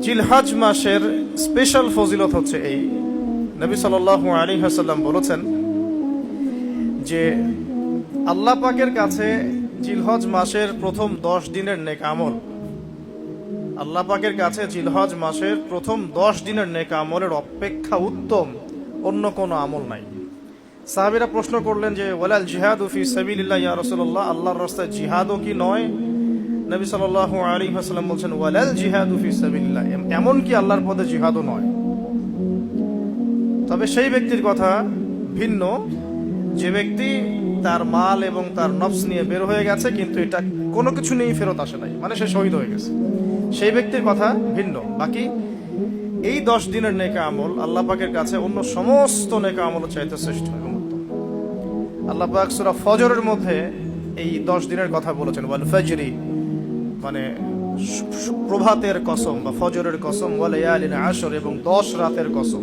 জিলহজ মাসের স্পেশাল ফজিলত হচ্ছে এই, নবী সাল্লাল্লাহু আলাইহি ওয়াসাল্লাম বলেছেন যে আল্লাহ পাকের কাছে জিলহজ মাসের প্রথম 10 দিনের নেক আমল, আল্লাহ পাকের কাছে জিলহজ মাসের প্রথম 10 দিনের নেক আমলের অপেক্ষা উত্তম অন্য কোনো আমল নাই। সাহাবীরা প্রশ্ন করলেন যে ওয়ালাল জিহাদু ফি সাবিলিল্লাহ ইয়া রাসূলুল্লাহ, আল্লাহর রাস্তায় জিহাদও কি নয়? নবী সাল্লাল্লাহু আলাইহি ওয়াসাল্লাম বলেন ওয়ালাল জিহাদু ফি সাবিলিল্লাহ, এমন কি আল্লাহর পথে জিহাদও নয়। তবে সেই ব্যক্তির কথা ভিন্ন যে ব্যক্তি তার মাল এবং তার নফস নিয়ে বের হয়ে গেছে কিন্তু এটা কোনো কিছু নিয়েই ফেরত আসে নাই, মানে সে শহীদ হয়ে গেছে, সেই ব্যক্তির কথা ভিন্ন। বাকি এই 10 দিনের নেক আমল আল্লাহ পাকের কাছে অন্য সমস্ত নেক আমল চাইতে শ্রেষ্ঠ এবং উত্তম। আল্লাহ পাক সূরা ফজরের মধ্যে এই 10 দিনের কথা বলেছেন, ওয়াল ফজরি মানে প্রভাতের কসম বা ফজরের কসম, ওয়াল লায়ালিন আশর এবং 10 রাতের কসম।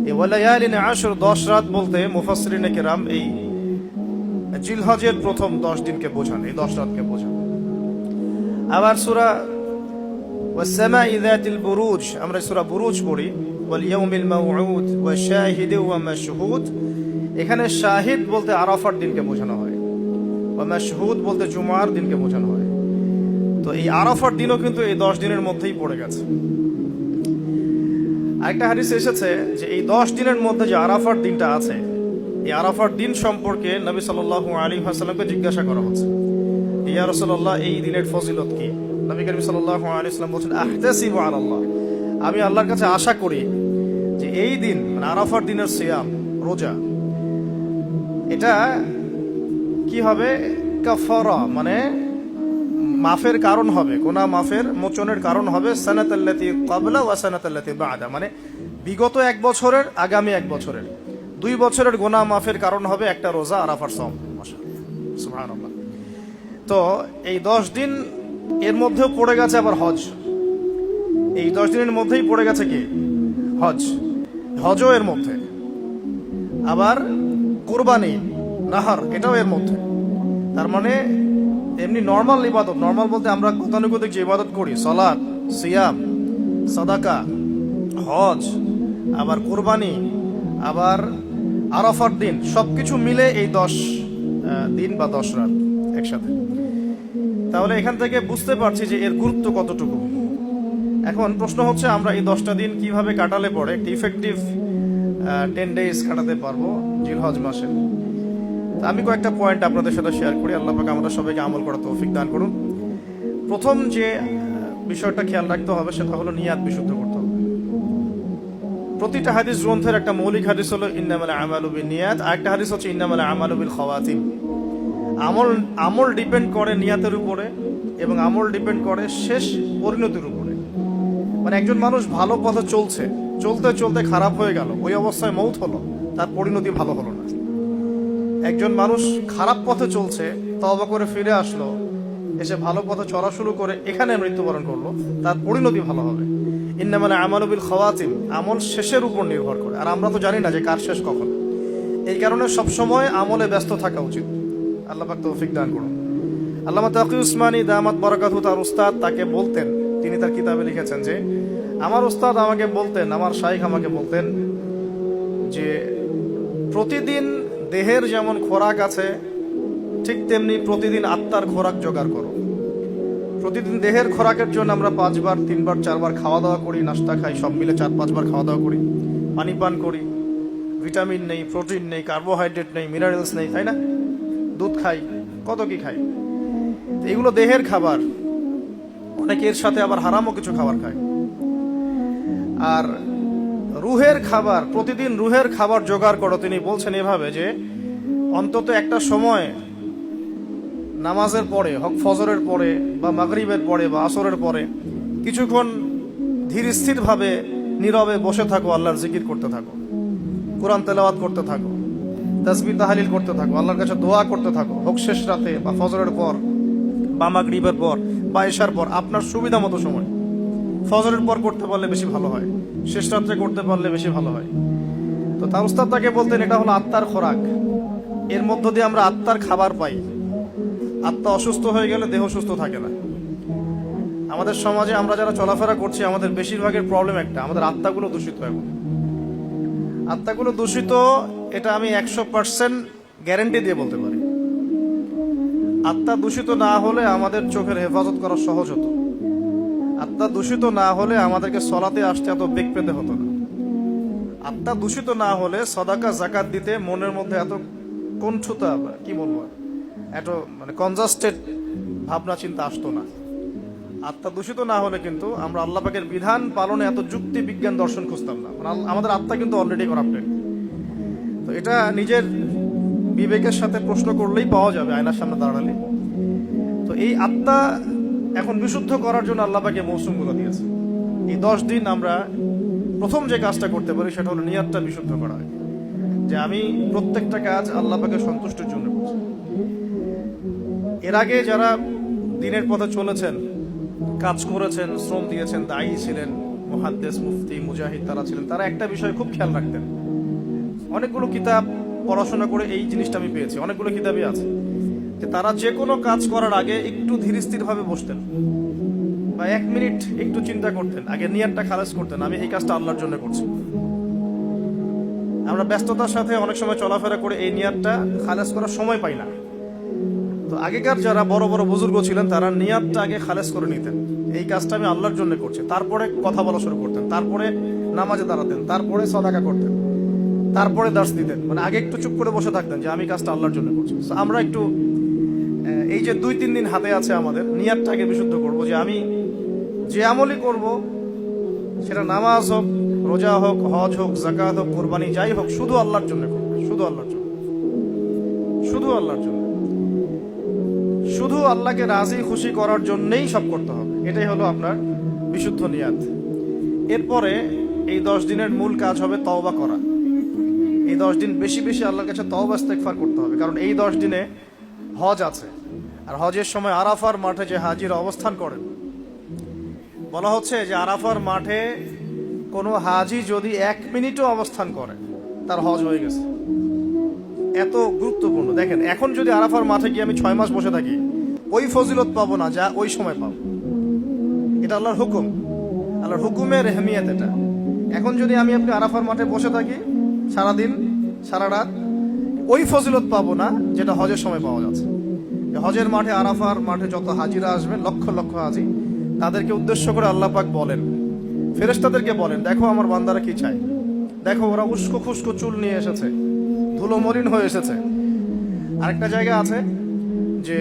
এই ওয়াল লায়ালিন আশর 10 রাত বলতে মুফাসসিরিনে কেরাম এই জিলহজের প্রথম 10 দিনকে বোঝান, এই 10 রাতকে বোঝান। আবার সূরা ওয়াস সামাই যাতিল বুরুজ, আমরা সূরা বুরুজ পড়ি, ওয়াল ইয়াউমিল মাউউদ ওয়া শাহিদ ওয়া মাশহুদ, এখানে শাহিদ বলতে আরাফার দিনকে বোঝানো হয়, ওয়া মাশহুদ বলতে জুমার দিনকে বোঝানো হয়। তো এই আরাফার দিনও কিন্তু এই 10 দিনের মধ্যেই পড়ে গেছে। আরেকটা হাদিসে এসেছে যে এই 10 দিনের মধ্যে যে আরাফার দিনটা আছে, এই আরাফার দিন সম্পর্কে নবী সাল্লাল্লাহু আলাইহি ওয়াসাল্লামকে জিজ্ঞাসা করা হচ্ছে, ইয়া রাসূলুল্লাহ এই দিনের ফজিলত কি? নবী করিম সাল্লাল্লাহু আলাইহি ওয়াসাল্লাম বলেন আহতাসিবু আলাল্লাহ, আমি আল্লাহর কাছে আশা করি যে এই দিন মানে আরাফার দিনের সিয়াম রোজা, এটা কি হবে? কাফারা মানে মাফের কারণ হবে, গুনাহ মাফের মোচনের কারণ হবে। সানাতাল্লাতি ক্বাবলা ওয়া সানাতাল্লাতি বা'দা, মানে বিগত 1 বছরের আগামী 1 বছরের 2 বছরের গুনাহ মাফের কারণ হবে একটা রোজা আরাফার সওম। মাশাআল্লাহ, সুবহানাল্লাহ। তো এই 10 দিন এর মধ্যেও পড়ে গেছে আবার হজ, এই 10 দিনের মধ্যেই পড়ে গেছে কি? হজ, হজও এর মধ্যে। আবার কুরবানি নাহার এটাও এর মধ্যে। তার মানে এমনি নর্মাল ইবাদত, নর্মাল বলতে আমরা গতানুগতিক যে ইবাদত করি, সালাত, সিয়াম, সাদাকা, হজ, আবার কুরবানি, আবার আরাফার দিন, সবকিছু মিলে এই 10 দিন বা 10 রাত একসাথে। তাহলে এখান থেকে বুঝতে পারছি যে এর গুরুত্ব কতটুকু। এখন প্রশ্ন হচ্ছে আমরা এই 10টা দিন কিভাবে কাটালে পরে একটি ইফেক্টিভ 10 ডেজ কাটাতে পারবো জিলহজ মাসে। আমি কয়েকটা পয়েন্ট আপনাদের সাথে শেয়ার করি, আল্লাহ পাক আমাদের সবাইকে আমল করার তৌফিক দান করুন। প্রথম যে বিষয়টা খেয়াল রাখতে হবে সেটা হলো নিয়াত বিশুদ্ধ করতে হবে। প্রতিটা হাদিস গ্রন্থের একটা মৌলিক হাদিস হলো ইন্নামাল আমালু বিন্নিয়াত, আরেকটা হাদিস হচ্ছে ইন্নামাল আমালু বিল খাওয়াতিম। আমল ডিপেন্ড করে নিয়াতের উপরে এবং আমল ডিপেন্ড করে শেষ পরিণতির উপরে। মানে একজন মানুষ ভালো পথে চলছে, চলতে চলতে খারাপ হয়ে গেল, ওই অবস্থায় মৌত হলো, তার পরিণতি ভালো হলো না। একজন মানুষ খারাপ পথে চলছে, তওবা করে ফিরে আসলো, এসে ভালো পথে চলা শুরু করে এখানে মৃত্যুবরণ করলো, তার পরিণতি ভালো হবে। ইন্নামাল আমালু বিল খাওয়াতিম, আমল শেষের উপর নির্ভর করে, আর আমরা তো জানি না যে কার শেষ কখন। এই কারণে সবসময় আমলে ব্যস্ত থাকা উচিত। আল্লাহ পাক তৌফিক দান করুন। আল্লামা তাকি উসমানী দামাত বারাকাতুহু, তার উস্তাদ তাকে বলতেন, তিনি তার কিতাবে লিখেছেন যে আমার উস্তাদ আমাকে বলতেন, আমার শাইখ আমাকে বলতেন যে প্রতিদিন দেহের যেমন খোরাক আছে ঠিক তেমনি প্রতিদিন আত্মার খোরাক জোগাড় করো। প্রতিদিন দেহের খোরাকের জন্য আমরা 5 বার 3 বার 4 বার খাওয়া দাওয়া করি, নাস্তা খাই, সব মিলে 4-5 বার খাওয়া দাওয়া করি, পানি পান করি, ভিটামিন নেই, প্রোটিন নেই, কার্বোহাইড্রেট নেই, মিনারেলস নেই, তাই না? দুধ খাই, কত কি খাই। এগুলো দেহের খাবার। অনেকে এর সাথে আবার হারামও কিছু খাবার খায়। আর রুহের খাবার, প্রতিদিন রুহের খাবার জোগাড় করো। তিনি বলছেন এভাবে যে অন্তত একটা সময় নামাজের পরে, হোক ফজরের পরে বা মাগরিবের পরে বা আসরের পরে, কিছুক্ষণ ধীর স্থির ভাবে নীরবে বসে থাকো, আল্লাহর জিকির করতে থাকো, কোরআন তেলাওয়াত করতে থাকো, তাসবিহ তাহলিল করতে থাকো, আল্লাহর কাছে দোয়া করতে থাকো, হোক শেষ রাতে বা ফজরের পর বা মাগরিবের পর বা এশার পর, আপনার সুবিধা মতো সময়। ফজরের পর করতে পারলে বেশি ভালো হয়, শেষ রাত্রে করতে পারলে বেশি ভালো হয়। তো তার উস্তাদ তাকে বলতেন এটা হলো আত্মার খোরাক, এর মধ্য দিয়ে আমরা আত্মার খাবার পাই। আত্মা অসুস্থ হয়ে গেলে দেহ সুস্থ থাকে না। আমাদের সমাজে আমরা যারা চলাফেরা করছি আমাদের বেশিরভাগের প্রবলেম একটা, আমাদের আত্মাগুলো দূষিত এখন। আত্মাগুলো দূষিত, এটা আমি 100% গ্যারেন্টি দিয়ে বলতে পারি। আত্মা দূষিত না হলে আমাদের চোখের হেফাজত করা সহজ হতো। আত্মা দূষিত না হলে আমাদেরকে সলাতে আসতে এত বেগ পেতে হতো না। আত্মা দূষিত না হলে সদাকা জাকাত দিতে মনের মধ্যে এত কণ্ঠতা, কি বলবো, এত মানে কনজাস্টেড ভাবনা চিন্তা আসতো না। আত্মা দূষিত না হলে কিন্তু আমরা আল্লাহ পাকের বিধান পালনে এত যুক্তি বিজ্ঞান দর্শন খুঁজতাম না। মানে আমাদের আত্মা কিন্তু অলরেডি করাপ্টেড। তো এটা নিজের বিবেকের সাথে প্রশ্ন করলেই পাওয়া যাবে, আয়নার সামনে দাঁড়ালে। তো এই আত্মা এখন বিশুদ্ধ করার জন্য আল্লাহ পাকে মৌসুমগুলো দিয়েছে। এই 10 দিন আমরা প্রথম যে কাজটা করতে পারি সেটা হলো নিয়তটা বিশুদ্ধ করা, যে আমি প্রত্যেকটা কাজ আল্লাহ পাকের সন্তুষ্টির জন্য করছি। এর আগে যারা দিনের পথে চলেছেন, কাজ করেছেন, শ্রম দিয়েছেন, দায়ী ছিলেন, মুহাদ্দিস, মুফতি, মুজাহিদ তারা ছিলেন, তারা একটা বিষয় খুব খেয়াল রাখতেন। অনেকগুলো কিতাব পড়াশোনা করে এই জিনিসটা আমি পেয়েছি, অনেকগুলো কিতাবই আছে, যে তারা যে কোনো কাজ করার আগে একটু ধীরস্থির ভাবে বসতেন বা 1 মিনিট একটু চিন্তা করতেন, আগে নিয়তটা খালাস করতেন, আমি এই কাজটা আল্লাহর জন্য করছি। আমরা ব্যস্ততার সাথে অনেক সময় চলাফেরা করে এই নিয়তটা খালাস করার সময় পাই না। তো আগেকার যারা বড় বড় বুজুর্গ ছিলেন তারা নিয়তটা আগে খালাস করে নিতেন, এই কাজটা আমি আল্লাহর জন্য করছি। তারপরে কথা বলা শুরু করতেন, তারপরে নামাজে দাঁড়াতেন, তারপরে সাদাকা করতেন, তারপরে দার্স দিতেন। মানে আগে একটু চুপ করে বসে থাকতেন যে আমি কাজটা আল্লাহর জন্য করছি। আমরা একটু এই যে 2-3 দিন হাতে আছে আমাদের, নিয়তটাকে বিশুদ্ধ করব, যে আমি যে আমলই করব সেটা নামাজ হোক, রোজা হোক, হজ হোক, যাকাত হোক, কুরবানি যাই হোক, শুধু আল্লাহর জন্য করব, শুধু আল্লাহর জন্য, শুধু আল্লাহর জন্য, শুধু আল্লাহকে রাজি খুশি করার জন্যই সব করতে হবে। এটাই হলো আপনার বিশুদ্ধ নিয়াত। এরপরে এই 10 দিনের মূল কাজ হবে তওবা করা। এই 10 দিন বেশি বেশি আল্লাহর কাছে তওবা ইস্তেগফার করতে হবে, কারণ এই 10 দিনে হজ আছে। আর হজের সময় আরাফার মাঠে যে হাজিরা অবস্থান করেন, বলা হচ্ছে যে আরাফার মাঠে কোনো হাজি যদি 1 মিনিটও অবস্থান করে তার হজ হয়ে গেছে। এত গুরুত্বপূর্ণ। দেখেন, এখন যদি আরাফার মাঠে গিয়ে আমি 6 মাস বসে থাকি, ওই ফজিলত পাবো না যা ওই সময় পাবো। এটা আল্লাহর হুকুম, আল্লাহর হুকুমের এহমিয়ত এটা। এখন যদি আমি আপনি আরাফার মাঠে বসে থাকি সারাদিন সারা রাত, ওই ফজিলত পাবো না যেটা হজের সময় পাওয়া যাচ্ছে। হজের মাঠে, আরাফার মাঠে যত হাজিরা আসবেন, লক্ষ লক্ষ হাজি, তাদেরকে উদ্দেশ্য করে আল্লাহ পাক বলেন, ফেরেশতাদেরকে বলেন, দেখো আমার বান্দারা কি চায়, দেখো ওরা উস্কো খুস্কো চুল নিয়ে এসেছে, ধুলো মলিন হয়ে এসেছে। আরেকটা জায়গা আছে যে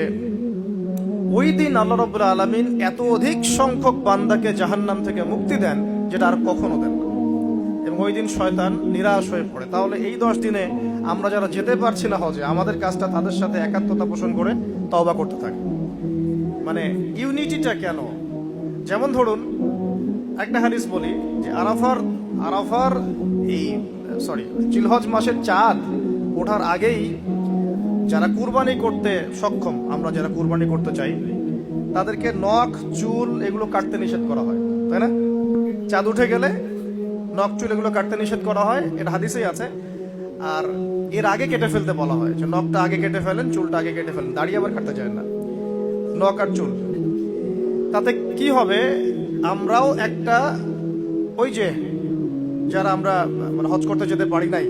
ওই দিন আল্লাহ রাব্বুল আলামিন এত অধিক সংখ্যক বান্দাকে জাহান্নাম থেকে মুক্তি দেন যেটা আর কখনো দেন না, এবং ওই দিন শয়তান নিরাশ হয়ে পড়ে। তাহলে এই 10 দিনে আমরা যারা যেতে পারছি না হজে, আমাদের কাজটা তাদের সাথে একাত্মতা পোষণ করে তওবা করতে থাকি। মানে ইউনিটিটা কেন? যেমন ধরুন একটা হাদিস বলি, যে আরাফার এই জিলহজ মাসের চাঁদ ওঠার আগেই যারা কুরবানি করতে সক্ষম, আমরা যারা কুরবানি করতে চাই, তাদেরকে নখ, চুল এগুলো কাটতে নিষেধ করা হয়, তাই না? চাঁদ উঠে গেলে নখ, চুল এগুলো কাটতে নিষেধ করা হয়, এটা হাদিসেই আছে। আর এর আগে কেটে ফেলতে বলা হয়, যে নখটা আগে কেটে ফেলেন, চুলটা আগে কেটে ফেলেন, দাড়ি আবার কাটতে যায় না, নখ আর চুল। তাতে কি হবে, আমরাও একটা, ওই যে যারা আমরা মানে হজ করতে যেতে পারি নাই,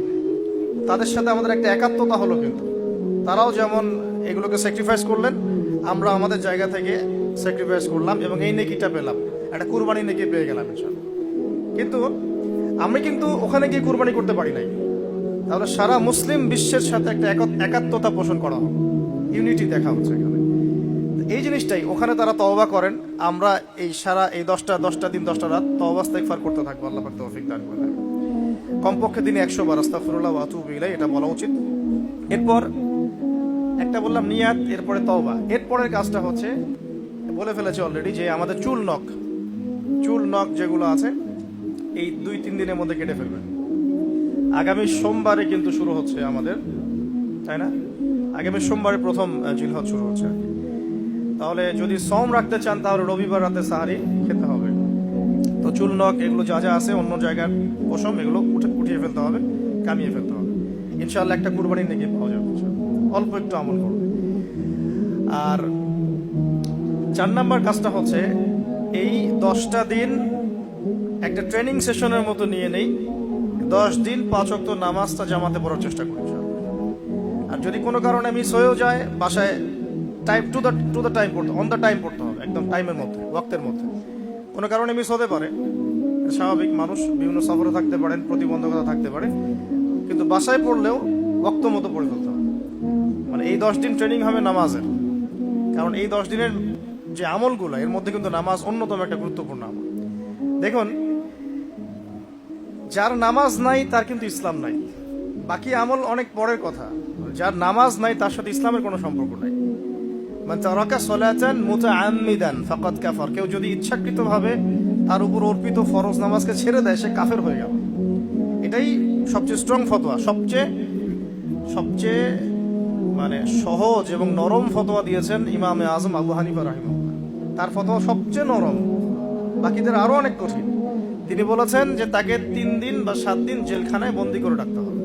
তাদের সাথে আমাদের একটা একাত্মতা হলো। কিন্তু তারাও যেমন এগুলোকে স্যাক্রিফাইস করলেন, আমরা আমাদের জায়গা থেকে স্যাক্রিফাইস করলাম এবং এই নেকিটা পেলাম, একটা কুরবানি নেকি পেয়ে গেলাম ইনশাআল্লাহ। কিন্তু আমি কিন্তু ওখানে গিয়ে কুরবানি করতে পারি নাই। তাহলে সারা মুসলিম বিশ্বের সাথে একটা একাত্মতা পোষণ করা হবে, ইউনিটি দেখা হচ্ছে এখানে। এই জিনিসটাই ওখানে তারা তওবা করেন, আমরা এই সারা এই 10টা দিন 10টা রাত তওবা ইস্তেগফার করতে থাকবো। আল্লাহ পাক তৌফিক দান করেন। কমপক্ষে দিনে 100 বার আস্তাগফিরুল্লাহ ওয়া আতুবু ইলাইহি, এটা বলা উচিত। এরপর একটা বললাম নিয়াত, এরপরে তওবা। এরপরের কাজটা হচ্ছে, বলে ফেলেছি অলরেডি, যে আমাদের চুল নখ যেগুলো আছে এই 2-3 দিনের মধ্যে কেটে ফেলবেন। আগামী সোমবারে কিন্তু শুরু হচ্ছে আমাদের, তাই না? আগামী সোমবারে প্রথম জিলহজ শুরু হচ্ছে। তাহলে যদি সওম রাখতে চান তাহলে রবিবার রাতে সাহারি খেতে হবে। তো চুল, নখ এগুলো যা যা আছে অন্য জায়গার পশম, এগুলো উঠিয়ে ফেলতে হবে, কামিয়ে ফেলতে হবে। ইনশাআল্লাহ একটা কুরবানি নেকি পাওয়া যাবে, অল্প একটু আমল করবে। আর 4 নাম্বার কাজটা হচ্ছে, এই 10টা দিন একটা ট্রেনিং সেশনের মতো নিয়ে নেই। 10 দিন 5 ওয়াক্ত নামাজটা জামাতে পড়ার চেষ্টা করি। আর যদি কোনো কারণে মিস হয়েও যায়, বাসায় টাইম টু দ্য টাইম পড়তে, অন দ্য টাইম পড়তে হবে, একদম টাইমের মধ্যে, ওয়াক্তের মধ্যে। কোনো কারণে মিস হতে পারে, স্বাভাবিক, মানুষ বিভিন্ন সফরে থাকতে পারেন, প্রতিবন্ধকতা থাকতে পারে, কিন্তু বাসায় পড়লেও ওয়াক্ত মতো পড়ে ফেলতে হবে। মানে এই 10 দিন ট্রেনিং হবে নামাজের, কারণ এই 10 দিনের যে আমলগুলো, এর মধ্যে কিন্তু নামাজ অন্যতম একটা গুরুত্বপূর্ণ আমল। দেখুন, যার নামাজ নাই তার কিন্তু ইসলাম নাই। বাকি আমল অনেক পরের কথা, যার নামাজ নাই তার সাথে ইসলামের কোনো সম্পর্ক নাই। মান তারাকা সালাতান মুতাআম্মিদান ফাকাদ কাফার, কেউ যদি ইচ্ছাকৃতভাবে তার উপর অর্পিত ফরজ নামাজকে ছেড়ে দেয়, সে কাফের হয়ে গেল। এটাই সবচেয়ে স্ট্রং ফতোয়া, সবচেয়ে মানে সহজ এবং নরম ফতোয়া দিয়েছেন ইমামে আজম আবু হানিফা রাহিমাহুল্লাহ। তার ফতোয়া সবচেয়ে নরম, বাকিদের আরো অনেক কঠিন। তিনি বলেছেন যে তাকে 3 দিন বা 7 দিন জেলখানায় বন্দী করে রাখতে হবে।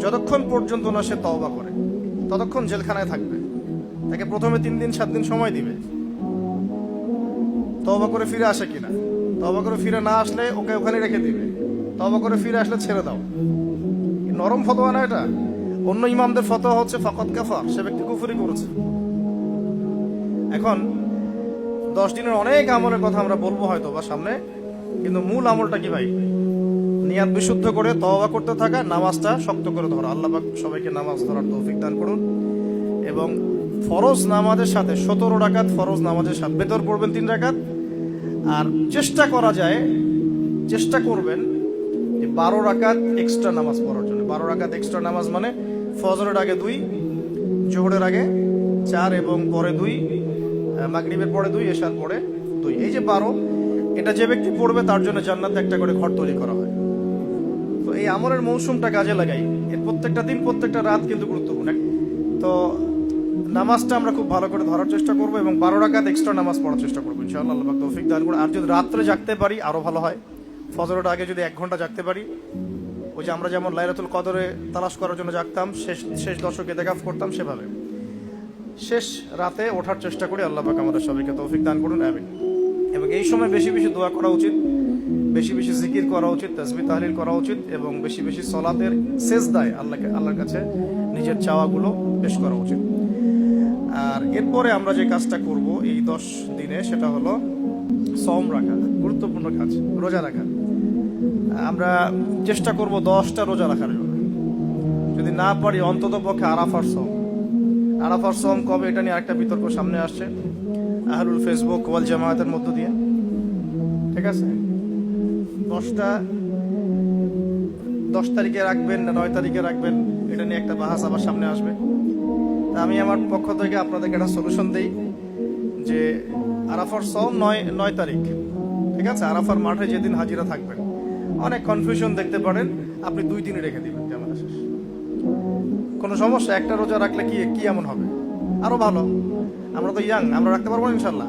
যতক্ষণ পর্যন্ত না সে তওবা করে, ততক্ষণ জেলখানায় থাকবে। তাকে প্রথমে 3 দিন 7 দিন সময় দিবে, তওবা করে ফিরে আসে কিনা। তওবা করে ফিরে না আসলে ওকে ওখানে রেখে দিবে, তওবা করে ফিরে আসলে ছেড়ে দাও। নরম ফতোয়া না এটা। অন্য ইমামদের ফতোয়া হচ্ছে ফাকাদ কাফার, সে ব্যক্তি কুফরি করেছে। এখন 10 দিনের অনেক আমলের কথা আমরা বলবো হয়তো বা সামনে, কিন্তু মূল আমলটা কি ভাই? নিয়াত বিশুদ্ধ করে তওবা করতে থাকা, নামাজটা শক্ত করে ধরা। আল্লাহ পাক সবাইকে নামাজ ধরার তৌফিক দান করুন। এবং ফরজ নামাজের সাথে 17 রাকাত ফরজ নামাজের সাথে বেতর পড়বেন 3 রাকাত। আর চেষ্টা করা যায়, চেষ্টা করবেন যে 12 রাকাত এক্সট্রা নামাজ পড়ার জন্য। 12 রাকাত এক্সট্রা নামাজ মানে ফজরের আগে 2, জোহরের আগে 4 এবং পরে 2, মাগরিবের পরে 2, এশার পরে 2। এই যে 12, এটা যে ব্যক্তি পড়বে তার জন্য জান্নাতে একটা করে ঘর তৈরি করা হয়। তো এই আমলের মৌসুমটা কাজে লাগাই। এর প্রত্যেকটা দিন, প্রত্যেকটা রাত কিন্তু গুরুত্বপূর্ণ। তো নামাজটা আমরা খুব ভালো করে ধরার চেষ্টা করবো এবং 12 রাকাত এক্সট্রা নামাজ পড়ার চেষ্টা করবো ইনশাআল্লাহ। আল্লাহ পাক তৌফিক দান করুন। আর যদি রাত্রে জাগতে পারি আরো ভালো হয়। ফজরের আগে যদি 1 ঘন্টা জাগতে পারি, ওই যে আমরা যেমন লাইলাতুল কদরে তালাশ করার জন্য জাগতাম, শেষ দশকে ইতিকাফ করতাম, সেভাবে শেষ রাতে ওঠার চেষ্টা করি। আল্লাহ পাক আমাদের সবাইকে তৌফিক দান করুন, আমিন। এবং এই সময় বেশি বেশি দোয়া করা উচিত, বেশি বেশি জিকির করা উচিত, তাসবিহ তাহলিল করা উচিত, এবং বেশি বেশি সলাতের সেজদায় আল্লাহর কাছে নিজের চাওয়াগুলো পেশ করা উচিত। আর এরপরে আমরা যে কাজটা করব এই 10 দিনে, সেটা হলো সওম রাখা, গুরুত্বপূর্ণ কাজ, রোজা রাখা। আমরা চেষ্টা করব 10টা রোজা রাখার জন্য। যদি না পারি অন্তত পক্ষে আরাফার সওম। আরাফার সওম কবে, এটা নিয়ে আরেকটা বিতর্ক সামনে আসছে আহলুল ফেসবুক ওয়াল জামায়াতের মধ্য দিয়ে। ঠিক আছে, 10 তারিখে রাখবেন না 9 তারিখে রাখবেন, এটা নিয়ে একটা বাহাস আবার সামনে আসবে। আমি আমার পক্ষ থেকে আপনাদেরকে একটা সলিউশন দেই যে আরাফার সওম 9 তারিখ। ঠিক আছে, আরাফার মাঠে যেদিন হাজিরা থাকবেন, অনেক কনফিউশন দেখতে পারেন, আপনি 2 দিনই রেখে দিবেন, জামাত শেষ, কোনো সমস্যা। একটা রোজা রাখলে কি এমন হবে? আরো ভালো, আমরা তো ইয়াং, আমরা রাখতে পারবো ইনশাল্লাহ।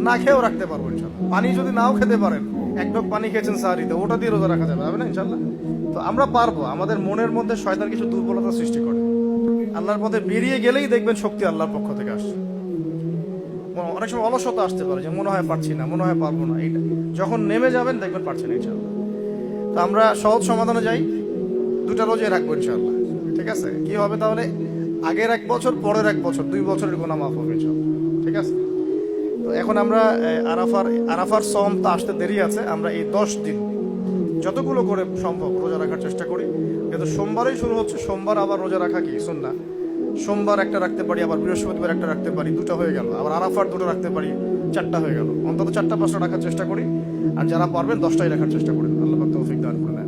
না খেয়েও রাখতে পারবো ইনশাল্লাহ। পানি যদি নাও খেতে পারেন, 1 ঢোক পানি খেয়েছেন সাহারিতে, ওটা দিয়ে রোজা রাখা যাবে না ইনশাল্লাহ। তো আমরা পারবো। আমাদের মনের মধ্যে শয়তান কিছু দুর্বলতা সৃষ্টি করে, আল্লাহর পথে বেরিয়ে গেলেই দেখবেন শক্তি আল্লাহর পক্ষ থেকে আসছে। অনেক সময় অলসতা আসতে পারে, যে মনে হয় পারছি না, মনে হয় পারবো না। এইটা যখন নেমে যাবেন দেখবেন পারছেন ইনশাআল্লাহ। তো আমরা সহজ সমাধানে যাই, 2টা রোজা রাখবো ইনশাআল্লাহ। ঠিক আছে, কি হবে তাহলে? আগের 1 বছর, পরের 1 বছর, 2 বছরের গুনাহ মাফ হবে ইনশাআল্লাহ। ঠিক আছে, তো এখন আমরা আরাফার সওম তো আসতে দেরি আছে। আমরা এই 10 দিন যতগুলো করে সম্ভব রোজা রাখার চেষ্টা করি। কিন্তু সোমবারেই শুরু হচ্ছে, সোমবার আবার রোজা রাখা কি সুন্নাহ। সোমবার একটা রাখতে পারি, আবার বৃহস্পতিবার একটা রাখতে পারি, 2টা হয়ে গেল। আবার আরাফার 2টা রাখতে পারি, 4টা হয়ে গেল। অন্তত 4টা 5টা রাখার চেষ্টা করি। আর যারা পারবেন 10টাই রাখার চেষ্টা করেন। আল্লাহ পাক তৌফিক দান করুন।